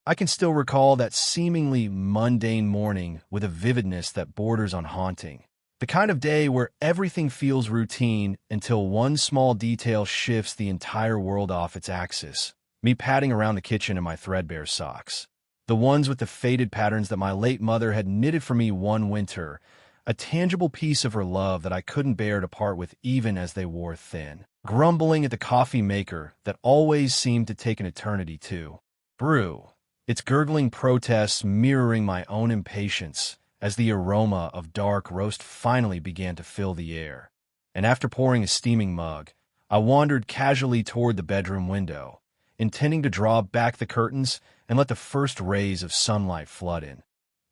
I can still recall that seemingly mundane morning with a vividness that borders on haunting. The kind of day where everything feels routine until one small detail shifts the entire world off its axis. Me padding around the kitchen in my threadbare socks. The ones with the faded patterns that my late mother had knitted for me one winter, a tangible piece of her love that I couldn't bear to part with even as they wore thin. Grumbling at the coffee maker that always seemed to take an eternity to brew. Its gurgling protests mirroring my own impatience as the aroma of dark roast finally began to fill the air. And after pouring a steaming mug, I wandered casually toward the bedroom window, intending to draw back the curtains and let the first rays of sunlight flood in.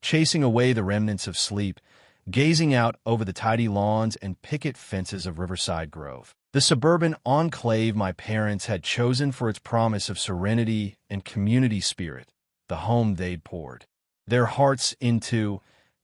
Chasing away the remnants of sleep, gazing out over the tidy lawns and picket fences of Riverside Grove, the suburban enclave my parents had chosen for its promise of serenity and community spirit, the home they'd poured their hearts into,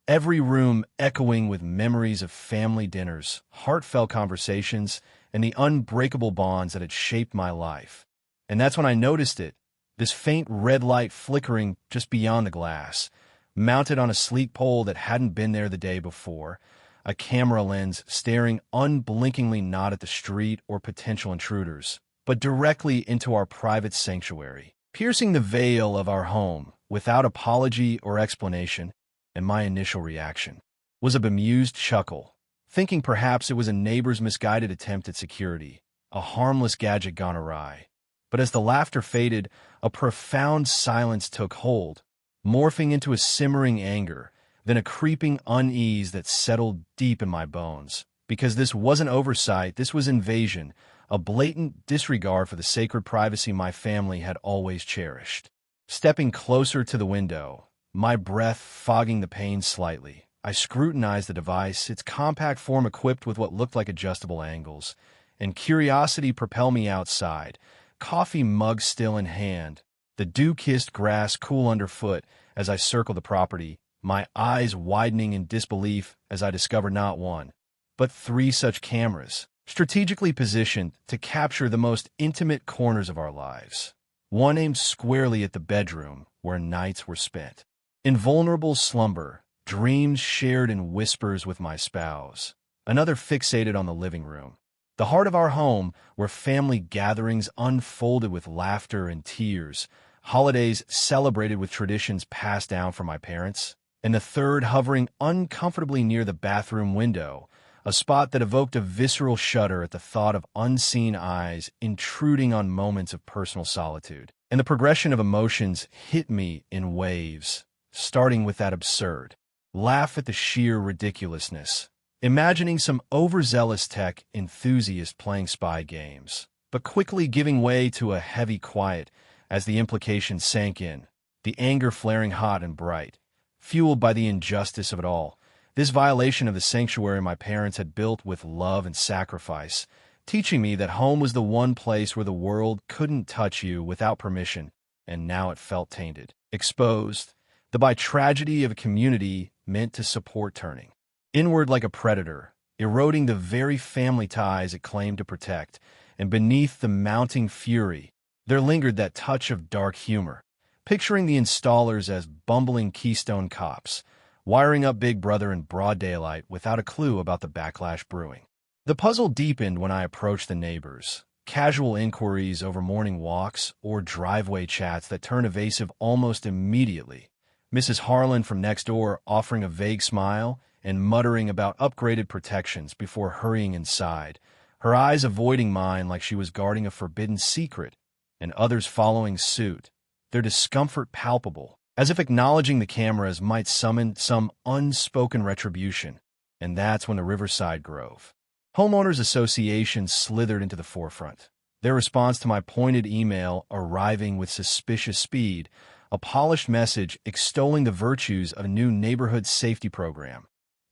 every room echoing with memories of family dinners, heartfelt conversations, and the unbreakable bonds that had shaped my life. And that's when I noticed it, this faint red light flickering just beyond the glass, mounted on a sleek pole that hadn't been there the day before, a camera lens staring unblinkingly not at the street or potential intruders, but directly into our private sanctuary, piercing the veil of our home without apology or explanation. And my initial reaction was a bemused chuckle, thinking perhaps it was a neighbor's misguided attempt at security, a harmless gadget gone awry. But as the laughter faded, a profound silence took hold, morphing into a simmering anger, then a creeping unease that settled deep in my bones. Because this wasn't oversight, this was invasion, a blatant disregard for the sacred privacy my family had always cherished. Stepping closer to the window, my breath fogging the pane slightly, I scrutinized the device, its compact form equipped with what looked like adjustable angles, and curiosity propelled me outside, coffee mug still in hand, the dew-kissed grass cool underfoot as I circled the property, my eyes widening in disbelief as I discovered not one, but three such cameras, strategically positioned to capture the most intimate corners of our lives. One aimed squarely at the bedroom where nights were spent. Invulnerable slumber, dreams shared in whispers with my spouse. Another fixated on the living room, the heart of our home where family gatherings unfolded with laughter and tears, holidays celebrated with traditions passed down from my parents, and the third hovering uncomfortably near the bathroom window, a spot that evoked a visceral shudder at the thought of unseen eyes intruding on moments of personal solitude. And the progression of emotions hit me in waves, starting with that absurd laugh at the sheer ridiculousness, imagining some overzealous tech enthusiast playing spy games, but quickly giving way to a heavy quiet as the implications sank in, the anger flaring hot and bright, fueled by the injustice of it all. This violation of the sanctuary my parents had built with love and sacrifice, teaching me that home was the one place where the world couldn't touch you without permission, and now it felt tainted, exposed, the by tragedy of a community meant to support turning inward like a predator, eroding the very family ties it claimed to protect, and beneath the mounting fury, there lingered that touch of dark humor, picturing the installers as bumbling Keystone cops, wiring up Big Brother in broad daylight without a clue about the backlash brewing. The puzzle deepened when I approached the neighbors, casual inquiries over morning walks or driveway chats that turned evasive almost immediately. Mrs. Harlan from next door offering a vague smile and muttering about upgraded protections before hurrying inside, her eyes avoiding mine like she was guarding a forbidden secret, and others following suit, their discomfort palpable, as if acknowledging the cameras might summon some unspoken retribution. And that's when the Riverside Grove Homeowners Association slithered into the forefront, their response to my pointed email arriving with suspicious speed, a polished message extolling the virtues of a new neighborhood safety program,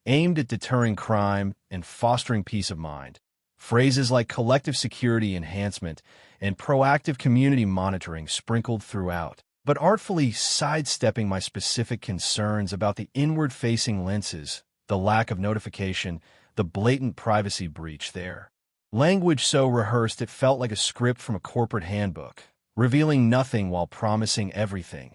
aimed at deterring crime and fostering peace of mind. Phrases like collective security enhancement and proactive community monitoring sprinkled throughout, but artfully sidestepping my specific concerns about the inward-facing lenses, the lack of notification, the blatant privacy breach there. Language so rehearsed it felt like a script from a corporate handbook, revealing nothing while promising everything,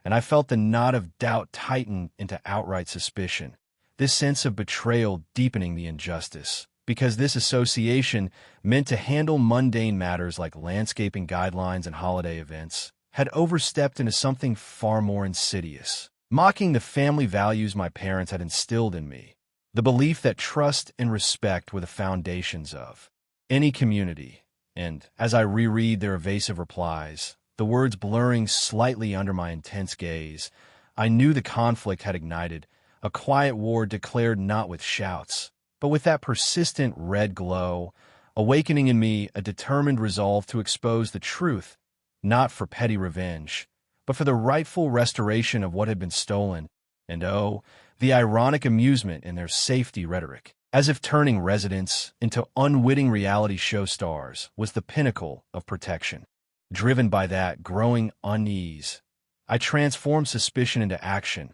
and I felt the knot of doubt tighten into outright suspicion, this sense of betrayal deepening the injustice, because this association, meant to handle mundane matters like landscaping guidelines and holiday events, had overstepped into something far more insidious, mocking the family values my parents had instilled in me, the belief that trust and respect were the foundations of any community. And as I reread their evasive replies, the words blurring slightly under my intense gaze, I knew the conflict had ignited, a quiet war declared not with shouts, but with that persistent red glow, awakening in me a determined resolve to expose the truth, not for petty revenge, but for the rightful restoration of what had been stolen. And oh, the ironic amusement in their safety rhetoric, as if turning residents into unwitting reality show stars, was the pinnacle of protection. Driven by that growing unease, I transformed suspicion into action,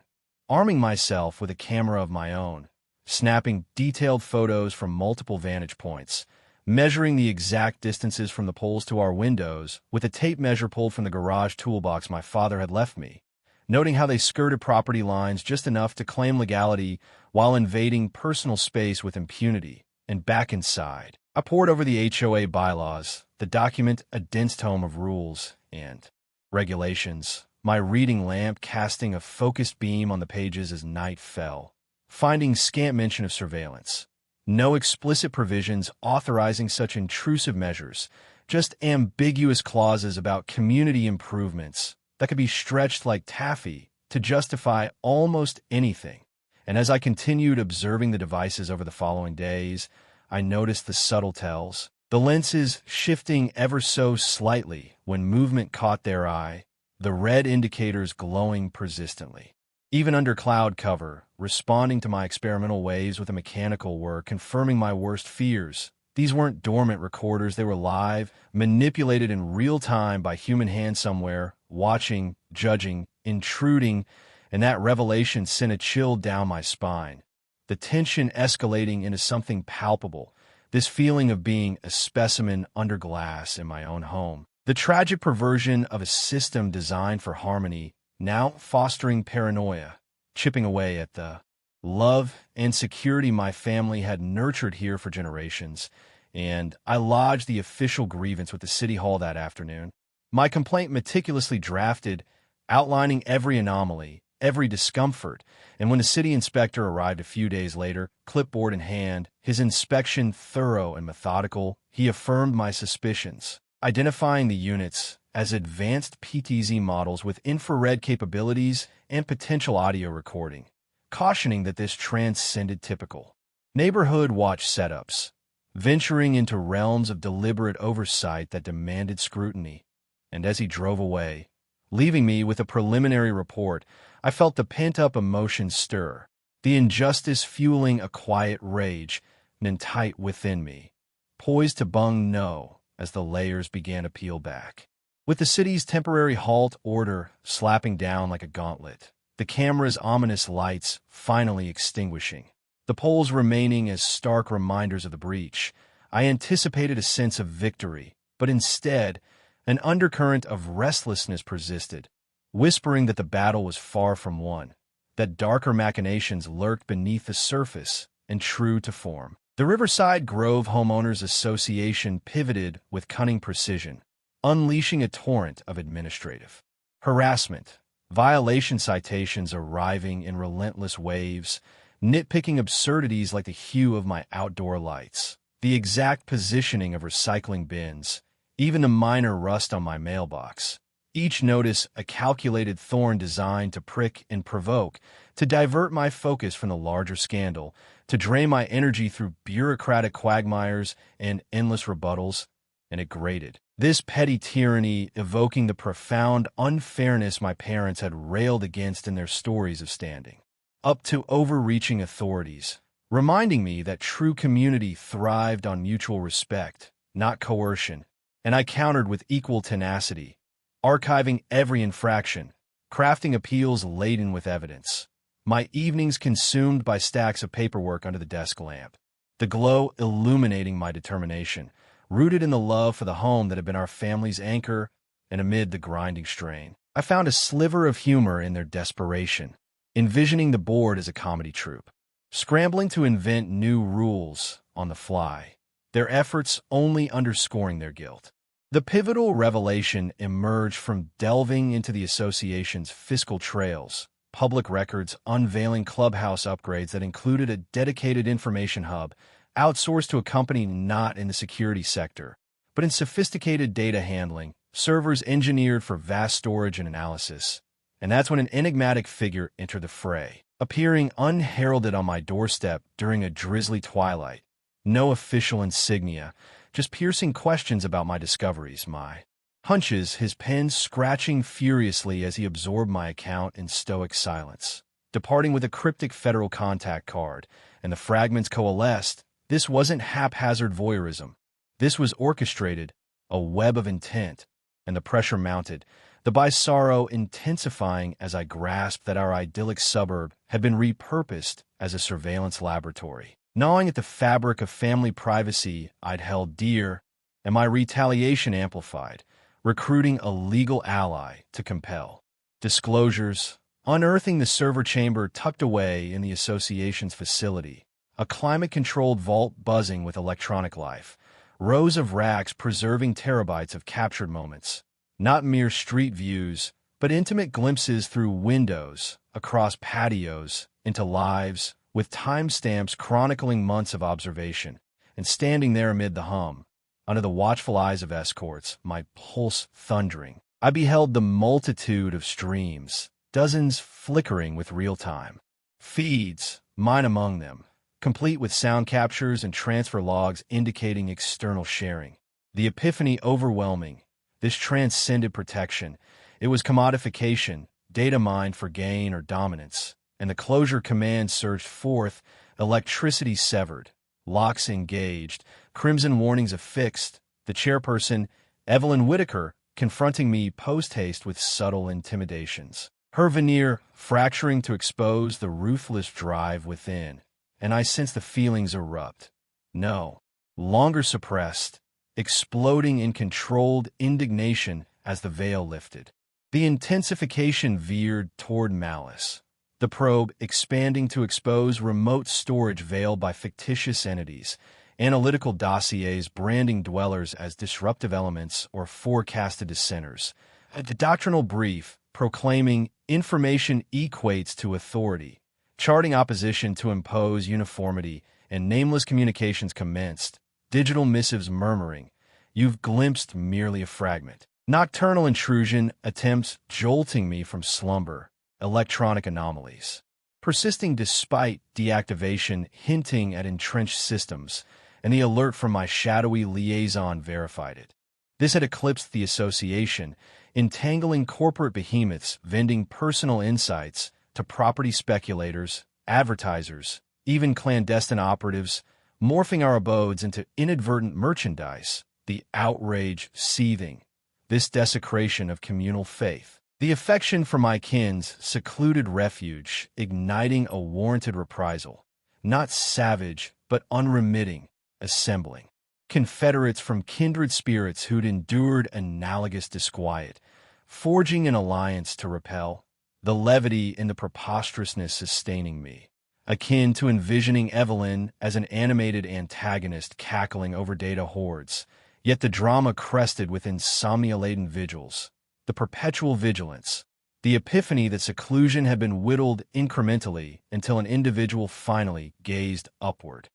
arming myself with a camera of my own, snapping detailed photos from multiple vantage points, measuring the exact distances from the poles to our windows with a tape measure pulled from the garage toolbox my father had left me, noting how they skirted property lines just enough to claim legality while invading personal space with impunity. And back inside, I pored over the HOA bylaws, the document a dense tome of rules and regulations, my reading lamp casting a focused beam on the pages as night fell, finding scant mention of surveillance. No explicit provisions authorizing such intrusive measures, just ambiguous clauses about community improvements that could be stretched like taffy to justify almost anything. And as I continued observing the devices over the following days, I noticed the subtle tells, the lenses shifting ever so slightly when movement caught their eye, the red indicators glowing persistently. Even under cloud cover, responding to my experimental waves with a mechanical work, confirming my worst fears. These weren't dormant recorders, they were live, manipulated in real time by human hands somewhere, watching, judging, intruding, and that revelation sent a chill down my spine. The tension escalating into something palpable, this feeling of being a specimen under glass in my own home. The tragic perversion of a system designed for harmony, now fostering paranoia, chipping away at the love and security my family had nurtured here for generations, and I lodged the official grievance with the city hall that afternoon. My complaint meticulously drafted, outlining every anomaly, every discomfort, and when the city inspector arrived a few days later, clipboard in hand, his inspection thorough and methodical, he affirmed my suspicions, identifying the units as advanced PTZ models with infrared capabilities and potential audio recording, cautioning that this transcended typical neighborhood watch setups, venturing into realms of deliberate oversight that demanded scrutiny. And as he drove away, leaving me with a preliminary report, I felt the pent-up emotion stir, the injustice fueling a quiet rage knit tight within me, poised to bung no as the layers began to peel back. With the city's temporary halt order slapping down like a gauntlet, the camera's ominous lights finally extinguishing, the poles remaining as stark reminders of the breach, I anticipated a sense of victory, but instead, an undercurrent of restlessness persisted, whispering that the battle was far from won, that darker machinations lurked beneath the surface and true to form. The Riverside Grove Homeowners Association pivoted with cunning precision, unleashing a torrent of administrative harassment, violation citations arriving in relentless waves, nitpicking absurdities like the hue of my outdoor lights, the exact positioning of recycling bins, even the minor rust on my mailbox. Each notice a calculated thorn designed to prick and provoke, to divert my focus from the larger scandal, to drain my energy through bureaucratic quagmires and endless rebuttals, and it grated. This petty tyranny evoking the profound unfairness my parents had railed against in their stories of standing up to overreaching authorities, reminding me that true community thrived on mutual respect, not coercion, and I countered with equal tenacity, archiving every infraction, crafting appeals laden with evidence, my evenings consumed by stacks of paperwork under the desk lamp, the glow illuminating my determination, rooted in the love for the home that had been our family's anchor and amid the grinding strain. I found a sliver of humor in their desperation, envisioning the board as a comedy troupe, scrambling to invent new rules on the fly, their efforts only underscoring their guilt. The pivotal revelation emerged from delving into the association's fiscal trails, public records unveiling clubhouse upgrades that included a dedicated information hub outsourced to a company not in the security sector, but in sophisticated data handling, servers engineered for vast storage and analysis. And that's when an enigmatic figure entered the fray, appearing unheralded on my doorstep during a drizzly twilight. No official insignia, just piercing questions about my discoveries, my hunches, his pen scratching furiously as he absorbed my account in stoic silence. Departing with a cryptic federal contact card, and the fragments coalesced. This wasn't haphazard voyeurism. This was orchestrated, a web of intent, and the pressure mounted, the bizarro intensifying as I grasped that our idyllic suburb had been repurposed as a surveillance laboratory, gnawing at the fabric of family privacy I'd held dear, and my retaliation amplified, recruiting a legal ally to compel disclosures, unearthing the server chamber tucked away in the association's facility, a climate-controlled vault buzzing with electronic life, rows of racks preserving terabytes of captured moments, not mere street views, but intimate glimpses through windows, across patios, into lives, with timestamps chronicling months of observation, and standing there amid the hum, under the watchful eyes of escorts, my pulse thundering, I beheld the multitude of streams, dozens flickering with real-time feeds, mine among them, complete with sound captures and transfer logs indicating external sharing. The epiphany overwhelming. This transcended protection. It was commodification, data mined for gain or dominance, and the closure command surged forth, electricity severed, locks engaged, crimson warnings affixed, the chairperson, Evelyn Whitaker, confronting me post-haste with subtle intimidations. Her veneer fracturing to expose the ruthless drive within, and I sensed the feelings erupt. No longer suppressed, exploding in controlled indignation as the veil lifted. The intensification veered toward malice, the probe expanding to expose remote storage veiled by fictitious entities, analytical dossiers branding dwellers as disruptive elements or forecasted dissenters, the doctrinal brief proclaiming information equates to authority, charting opposition to impose uniformity, and nameless communications commenced, digital missives murmuring, "You've glimpsed merely a fragment." Nocturnal intrusion attempts jolting me from slumber, electronic anomalies, persisting despite deactivation hinting at entrenched systems, and the alert from my shadowy liaison verified it. This had eclipsed the association, entangling corporate behemoths vending personal insights to property speculators, advertisers, even clandestine operatives, morphing our abodes into inadvertent merchandise, the outrage seething, this desecration of communal faith. The affection for my kin's secluded refuge, igniting a warranted reprisal, not savage, but unremitting, assembling. Confederates from kindred spirits who'd endured analogous disquiet, forging an alliance to repel, the levity in the preposterousness sustaining me, akin to envisioning Evelyn as an animated antagonist cackling over data hordes, yet the drama crested with insomnia-laden vigils, the perpetual vigilance, the epiphany that seclusion had been whittled incrementally until an individual finally gazed upward.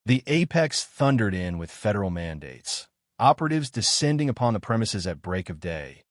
The apex thundered in with federal mandates, operatives descending upon the premises at break of day,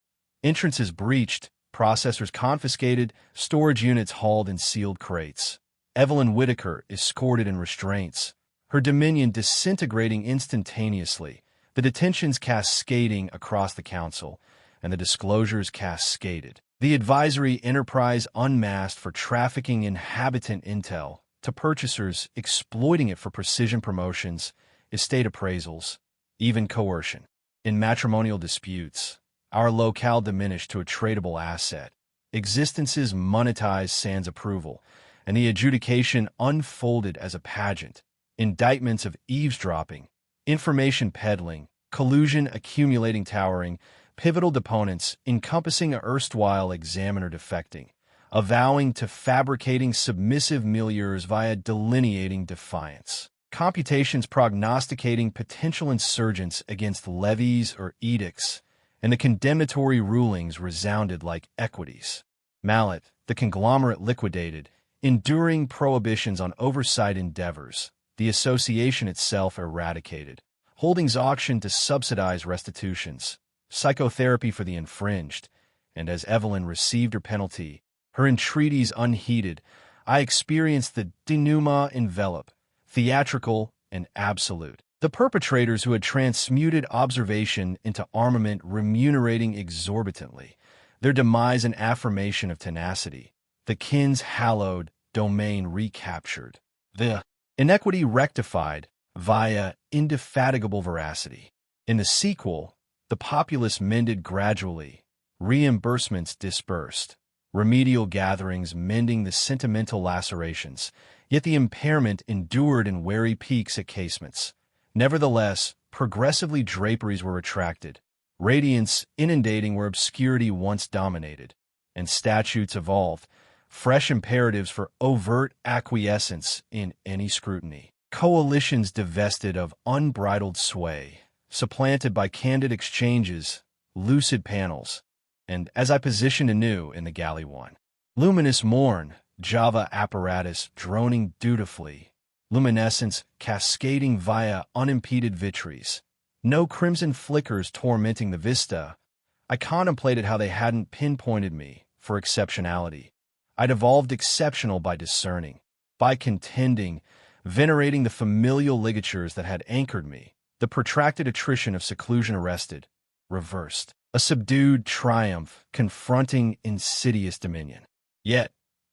entrances breached, processors confiscated, storage units hauled in sealed crates. Evelyn Whitaker escorted in restraints, her dominion disintegrating instantaneously, the detentions cascading across the council, and the disclosures cascaded. The advisory enterprise unmasked for trafficking in habitant intel, to purchasers exploiting it for precision promotions, estate appraisals, even coercion. In matrimonial disputes, our locale diminished to a tradable asset, existences monetized sans approval, and the adjudication unfolded as a pageant, indictments of eavesdropping, information peddling, collusion accumulating towering, pivotal deponents encompassing a erstwhile examiner defecting, avowing to fabricating submissive milieux via delineating defiance. Computations prognosticating potential insurgents against levies or edicts, and the condemnatory rulings resounded like equities. Mallet, the conglomerate liquidated, enduring prohibitions on oversight endeavors, the association itself eradicated, holdings auctioned to subsidize restitutions, psychotherapy for the infringed, and as Evelyn received her penalty, her entreaties unheeded, I experienced the denouement envelope, theatrical and absolute. The perpetrators who had transmuted observation into armament remunerating exorbitantly, their demise an affirmation of tenacity, the kin's hallowed domain recaptured, the inequity rectified via indefatigable veracity. In the sequel, the populace mended gradually, reimbursements dispersed, remedial gatherings mending the sentimental lacerations, yet the impairment endured in wary peaks at casements. Nevertheless, progressively draperies were retracted, radiance inundating where obscurity once dominated, and statutes evolved, fresh imperatives for overt acquiescence in any scrutiny. Coalitions divested of unbridled sway, supplanted by candid exchanges, lucid panels, and as I positioned anew in the galley one, luminous morn, Java apparatus droning dutifully, luminescence cascading via unimpeded vitrees, no crimson flickers tormenting the vista, I contemplated how they hadn't pinpointed me for exceptionality. I'd evolved exceptional by discerning, by contending, venerating the familial ligatures that had anchored me, the protracted attrition of seclusion arrested, reversed, a subdued triumph confronting insidious dominion. Yet,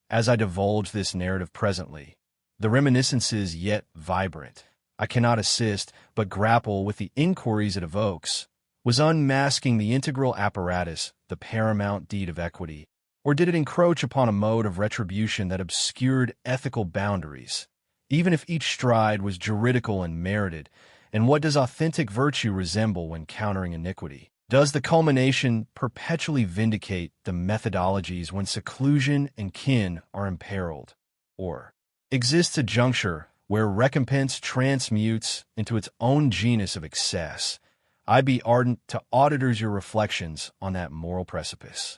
as I divulge this narrative presently, the reminiscences yet vibrant, I cannot assist but grapple with the inquiries it evokes. Was unmasking the integral apparatus the paramount deed of equity, or did it encroach upon a mode of retribution that obscured ethical boundaries, even if each stride was juridical and merited? And what does authentic virtue resemble when countering iniquity? Does the culmination perpetually vindicate the methodologies when seclusion and kin are imperiled? Or exists a juncture where recompense transmutes into its own genus of excess? I be ardent to auditors your reflections on that moral precipice.